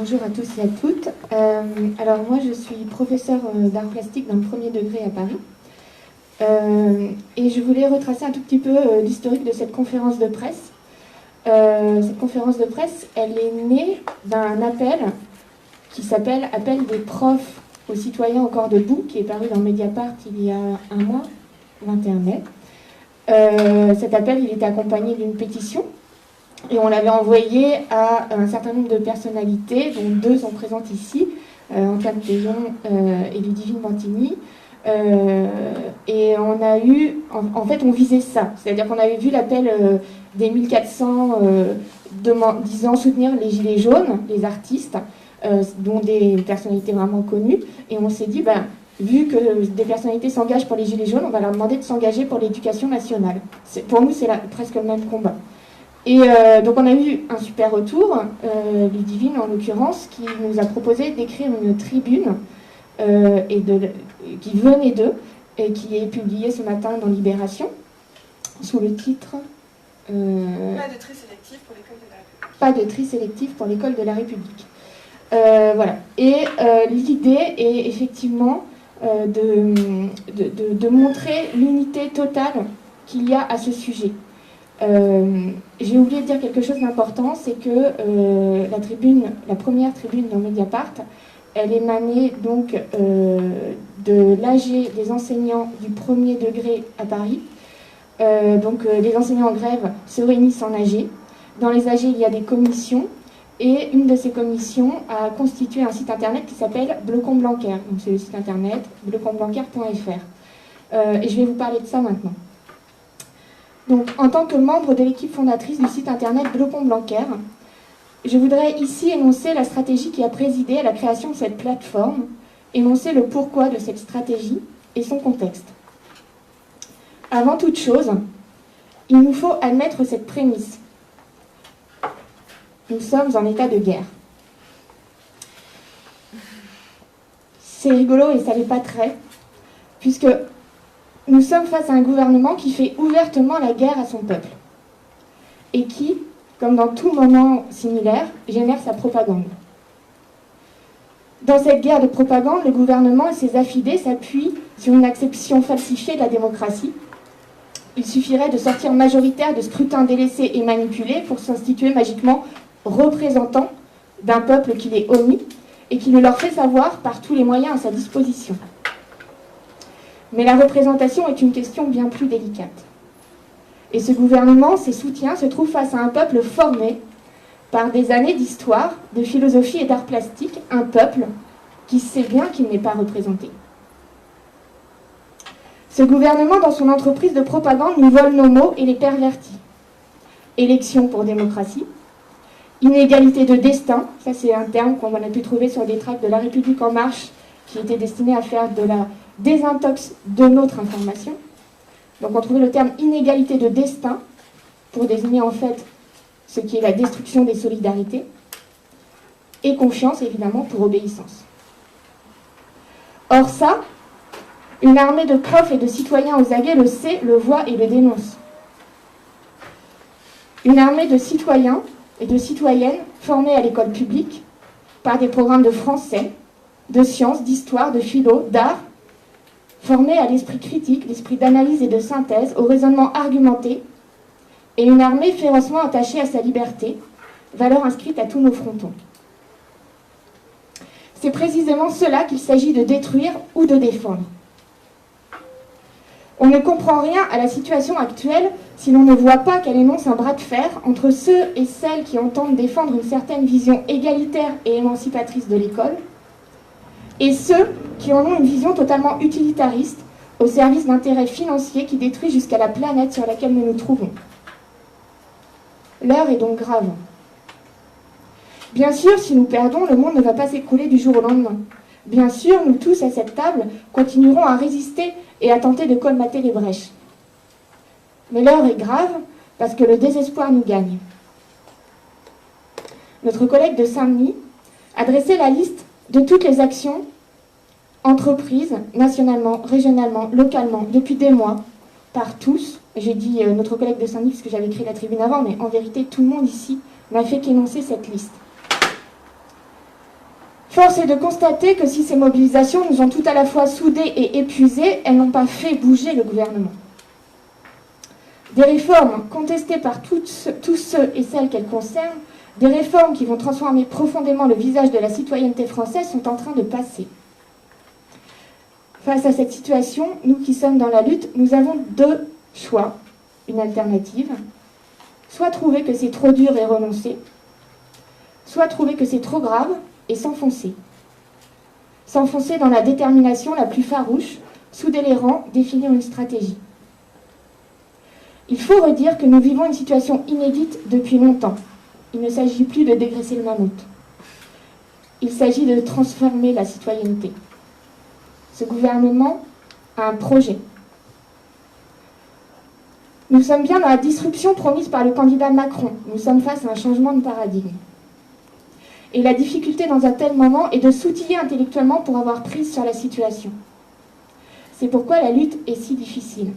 Bonjour à tous et à toutes. Alors moi je suis professeure d'art plastique dans le premier degré à Paris. Et je voulais retracer un tout petit peu l'historique de cette conférence de presse. Cette conférence de presse, elle est née d'un appel qui s'appelle « Appel des profs aux citoyens encore debout », qui est paru dans Mediapart il y a un mois, 21 mai. Cet appel, il était accompagné d'une pétition. Et on l'avait envoyé à un certain nombre de personnalités, dont deux sont présentes ici, Antoine Péjon et Ludivine Bantigny. Et on a eu, en fait, on visait ça. C'est-à-dire qu'on avait vu l'appel des 1400 disant soutenir les Gilets jaunes, les artistes, dont des personnalités vraiment connues. Et on s'est dit, vu que des personnalités s'engagent pour les Gilets jaunes, on va leur demander de s'engager pour l'éducation nationale. Pour nous, c'est presque le même combat. Et donc on a eu un super retour, Ludivine en l'occurrence, qui nous a proposé d'écrire une tribune qui venait d'eux et qui est publiée ce matin dans Libération, sous le titre Pas de tri sélectif pour l'école de la République. Pas de tri sélectif pour l'école de la République. Voilà. Et l'idée est effectivement de montrer l'unité totale qu'il y a à ce sujet. J'ai oublié de dire quelque chose d'important, c'est que la première tribune dans Mediapart, elle émanait donc de l'AG des enseignants du premier degré à Paris. Les enseignants en grève se réunissent en AG. Dans les AG, il y a des commissions, et une de ces commissions a constitué un site internet qui s'appelle Blocomblanquer. Donc c'est le site internet blocomblanquer.fr. Et je vais vous parler de ça maintenant. Donc, en tant que membre de l'équipe fondatrice du site internet Blocomblanquer, je voudrais ici énoncer la stratégie qui a présidé à la création de cette plateforme, énoncer le pourquoi de cette stratégie et son contexte. Avant toute chose, il nous faut admettre cette prémisse. Nous sommes en état de guerre. C'est rigolo et ça l'est pas très, puisque nous sommes face à un gouvernement qui fait ouvertement la guerre à son peuple et qui, comme dans tout moment similaire, génère sa propagande. Dans cette guerre de propagande, le gouvernement et ses affidés s'appuient sur une acception falsifiée de la démocratie. Il suffirait de sortir majoritaire de scrutins délaissés et manipulés pour s'instituer magiquement représentant d'un peuple qui les omit et qui le leur fait savoir par tous les moyens à sa disposition. Mais la représentation est une question bien plus délicate. Et ce gouvernement, ses soutiens, se trouvent face à un peuple formé par des années d'histoire, de philosophie et d'art plastique, un peuple qui sait bien qu'il n'est pas représenté. Ce gouvernement, dans son entreprise de propagande, nous vole nos mots et les pervertit. Élection pour démocratie, inégalité de destin, ça c'est un terme qu'on a pu trouver sur des tracts de La République En Marche, qui était destiné à faire de la désintox de notre information. Donc on trouvait le terme inégalité de destin pour désigner en fait ce qui est la destruction des solidarités, et confiance évidemment pour obéissance. Or ça, une armée de profs et de citoyens aux aguets le sait, le voit et le dénonce. Une armée de citoyens et de citoyennes formés à l'école publique par des programmes de français, de sciences, d'histoire, de philo, d'art, formés à l'esprit critique, l'esprit d'analyse et de synthèse, au raisonnement argumenté, et une armée férocement attachée à sa liberté, valeur inscrite à tous nos frontons. C'est précisément cela qu'il s'agit de détruire ou de défendre. On ne comprend rien à la situation actuelle si l'on ne voit pas qu'elle énonce un bras de fer entre ceux et celles qui entendent défendre une certaine vision égalitaire et émancipatrice de l'école, et ceux qui en ont une vision totalement utilitariste au service d'intérêts financiers qui détruisent jusqu'à la planète sur laquelle nous nous trouvons. L'heure est donc grave. Bien sûr, si nous perdons, le monde ne va pas s'écrouler du jour au lendemain. Bien sûr, nous tous à cette table continuerons à résister et à tenter de colmater les brèches. Mais l'heure est grave parce que le désespoir nous gagne. Notre collègue de Saint-Denis a dressé la liste de toutes les actions entreprises, nationalement, régionalement, localement, depuis des mois, par tous. J'ai dit notre collègue de Saint-Denis parce que j'avais écrit la tribune avant, mais en vérité, tout le monde ici n'a fait qu'énoncer cette liste. Force est de constater que si ces mobilisations nous ont tout à la fois soudés et épuisés, elles n'ont pas fait bouger le gouvernement. Des réformes contestées par tous ceux et celles qu'elles concernent, des réformes qui vont transformer profondément le visage de la citoyenneté française sont en train de passer. Face à cette situation, nous qui sommes dans la lutte, nous avons deux choix, une alternative. Soit trouver que c'est trop dur et renoncer, soit trouver que c'est trop grave et s'enfoncer. S'enfoncer dans la détermination la plus farouche, souder les rangs, définir une stratégie. Il faut redire que nous vivons une situation inédite depuis longtemps. Il ne s'agit plus de dégraisser le mammouth. Il s'agit de transformer la citoyenneté. Ce gouvernement a un projet. Nous sommes bien dans la disruption promise par le candidat Macron. Nous sommes face à un changement de paradigme. Et la difficulté dans un tel moment est de s'outiller intellectuellement pour avoir prise sur la situation. C'est pourquoi la lutte est si difficile.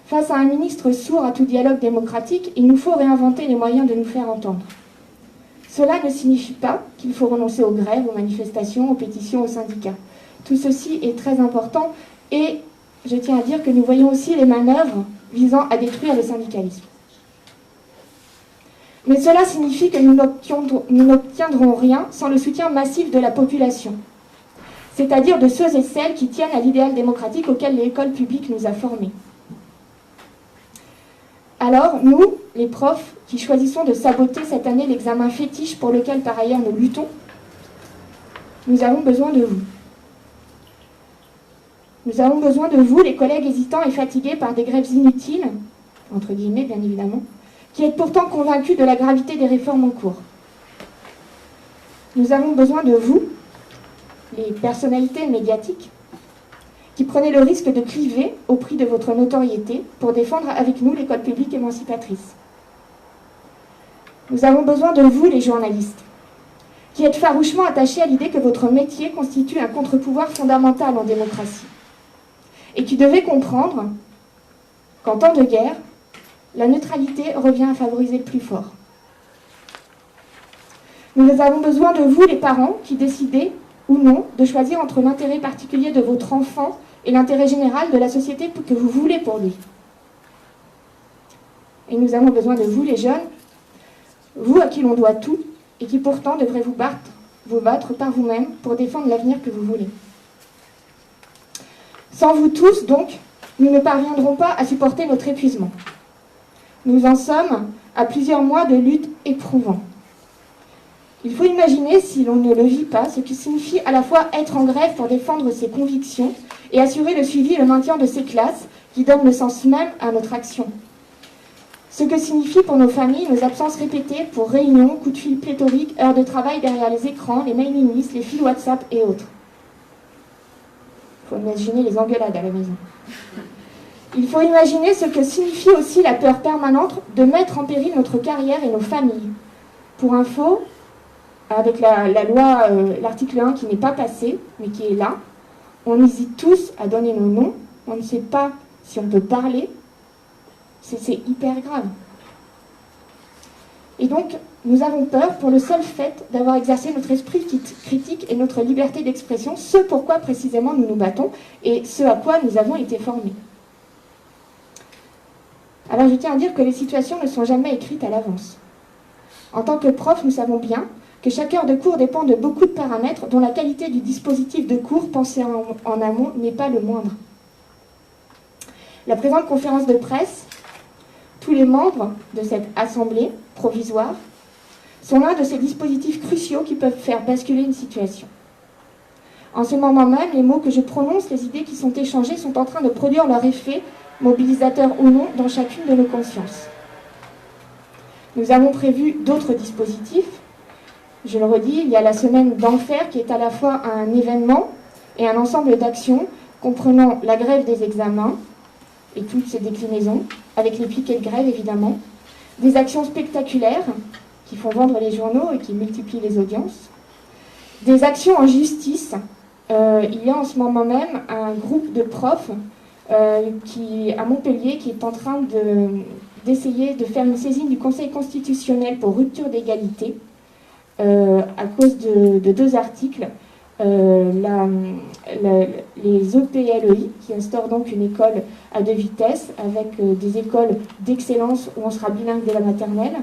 Face à un ministre sourd à tout dialogue démocratique, il nous faut réinventer les moyens de nous faire entendre. Cela ne signifie pas qu'il faut renoncer aux grèves, aux manifestations, aux pétitions, aux syndicats. Tout ceci est très important et je tiens à dire que nous voyons aussi les manœuvres visant à détruire le syndicalisme. Mais cela signifie que nous n'obtiendrons rien sans le soutien massif de la population, c'est-à-dire de ceux et celles qui tiennent à l'idéal démocratique auquel l'école publique nous a formés. Alors, nous, les profs, qui choisissons de saboter cette année l'examen fétiche pour lequel par ailleurs nous luttons, nous avons besoin de vous. Nous avons besoin de vous, les collègues hésitants et fatigués par des grèves inutiles, entre guillemets bien évidemment, qui êtes pourtant convaincus de la gravité des réformes en cours. Nous avons besoin de vous, les personnalités médiatiques, qui prenez le risque de cliver au prix de votre notoriété pour défendre avec nous l'école publique émancipatrice. Nous avons besoin de vous, les journalistes, qui êtes farouchement attachés à l'idée que votre métier constitue un contre-pouvoir fondamental en démocratie, et qui devez comprendre qu'en temps de guerre, la neutralité revient à favoriser le plus fort. Nous avons besoin de vous, les parents, qui décidez ou non de choisir entre l'intérêt particulier de votre enfant et l'intérêt général de la société que vous voulez pour lui. Et nous avons besoin de vous, les jeunes, vous à qui l'on doit tout, et qui pourtant devrez vous battre par vous-même pour défendre l'avenir que vous voulez. Sans vous tous, donc, nous ne parviendrons pas à supporter notre épuisement. Nous en sommes à plusieurs mois de lutte éprouvant. Il faut imaginer, si l'on ne le vit pas, ce que signifie à la fois être en grève pour défendre ses convictions et assurer le suivi et le maintien de ces classes qui donnent le sens même à notre action. Ce que signifie pour nos familles nos absences répétées pour réunions, coups de fil pléthoriques, heures de travail derrière les écrans, les mailing lists, les fils WhatsApp et autres. Il faut imaginer les engueulades à la maison. Il faut imaginer ce que signifie aussi la peur permanente de mettre en péril notre carrière et nos familles. Pour info, avec la loi, l'article 1 qui n'est pas passé, mais qui est là, on hésite tous à donner nos noms, on ne sait pas si on peut parler, c'est hyper grave. Et donc, nous avons peur pour le seul fait d'avoir exercé notre esprit critique et notre liberté d'expression, ce pourquoi précisément nous nous battons et ce à quoi nous avons été formés. Alors je tiens à dire que les situations ne sont jamais écrites à l'avance. En tant que prof, nous savons bien que chaque heure de cours dépend de beaucoup de paramètres dont la qualité du dispositif de cours pensé en amont n'est pas le moindre. La présente conférence de presse, tous les membres de cette assemblée provisoire sont l'un de ces dispositifs cruciaux qui peuvent faire basculer une situation. En ce moment même, les mots que je prononce, les idées qui sont échangées sont en train de produire leur effet, mobilisateur ou non, dans chacune de nos consciences. Nous avons prévu d'autres dispositifs. Je le redis, il y a la semaine d'enfer qui est à la fois un événement et un ensemble d'actions comprenant la grève des examens et toutes ses déclinaisons, avec les piquets de grève évidemment, des actions spectaculaires qui font vendre les journaux et qui multiplient les audiences, des actions en justice. Il y a en ce moment même un groupe de profs à Montpellier qui est en train d'essayer de faire une saisine du Conseil constitutionnel pour rupture d'égalité à cause de deux articles. Les EPLEI, qui instaurent donc une école à deux vitesses, avec des écoles d'excellence où on sera bilingue dès la maternelle,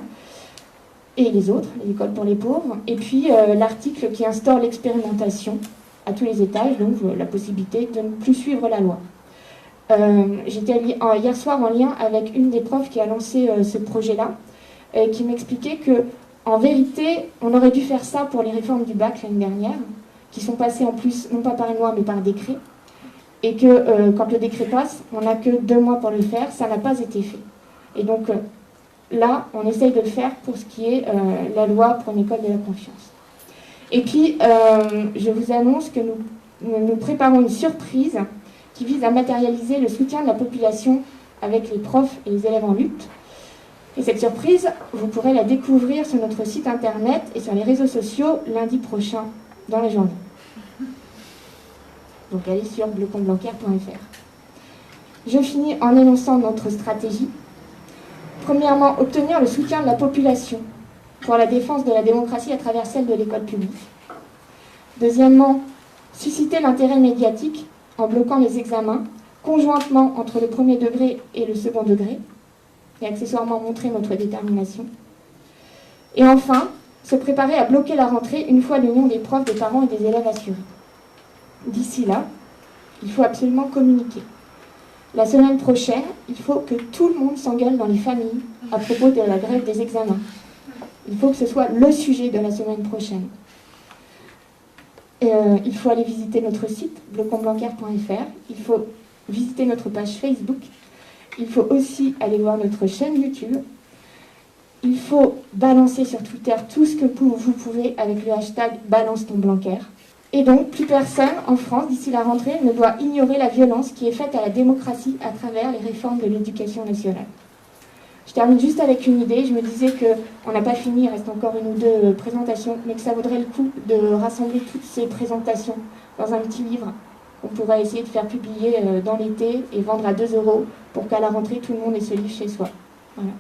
et les autres, les écoles pour les pauvres. Et puis l'article qui instaure l'expérimentation à tous les étages, donc la possibilité de ne plus suivre la loi. J'étais hier soir en lien avec une des profs qui a lancé ce projet-là, qui m'expliquait que, en vérité, on aurait dû faire ça pour les réformes du bac l'année dernière, qui sont passées en plus, non pas par une loi, mais par décret, et que quand le décret passe, on n'a que 2 mois pour le faire, ça n'a pas été fait. Et donc là, on essaye de le faire pour ce qui est la loi pour une école de la confiance. Et puis, je vous annonce que nous préparons une surprise qui vise à matérialiser le soutien de la population avec les profs et les élèves en lutte. Et cette surprise, vous pourrez la découvrir sur notre site internet et sur les réseaux sociaux lundi prochain, dans les journaux. Donc allez sur bleucomblanquer.fr. Je finis en énonçant notre stratégie. Premièrement, obtenir le soutien de la population pour la défense de la démocratie à travers celle de l'école publique. Deuxièmement, susciter l'intérêt médiatique en bloquant les examens, conjointement entre le premier degré et le second degré, et accessoirement montrer notre détermination. Et enfin, se préparer à bloquer la rentrée une fois l'union des profs, des parents et des élèves assurée. D'ici là, il faut absolument communiquer. La semaine prochaine, il faut que tout le monde s'engueule dans les familles à propos de la grève des examens. Il faut que ce soit le sujet de la semaine prochaine. Il faut aller visiter notre site, bleucomblanquer.fr. Il faut visiter notre page Facebook. Il faut aussi aller voir notre chaîne YouTube. Il faut balancer sur Twitter tout ce que vous pouvez avec le hashtag #BalanceTonBlanquer. Et donc, plus personne en France, d'ici la rentrée, ne doit ignorer la violence qui est faite à la démocratie à travers les réformes de l'éducation nationale. Je termine juste avec une idée. Je me disais qu'on n'a pas fini, il reste encore 1 ou 2 présentations, mais que ça vaudrait le coup de rassembler toutes ces présentations dans un petit livre qu'on pourrait essayer de faire publier dans l'été et vendre à 2 € pour qu'à la rentrée, tout le monde ait ce livre chez soi. Voilà.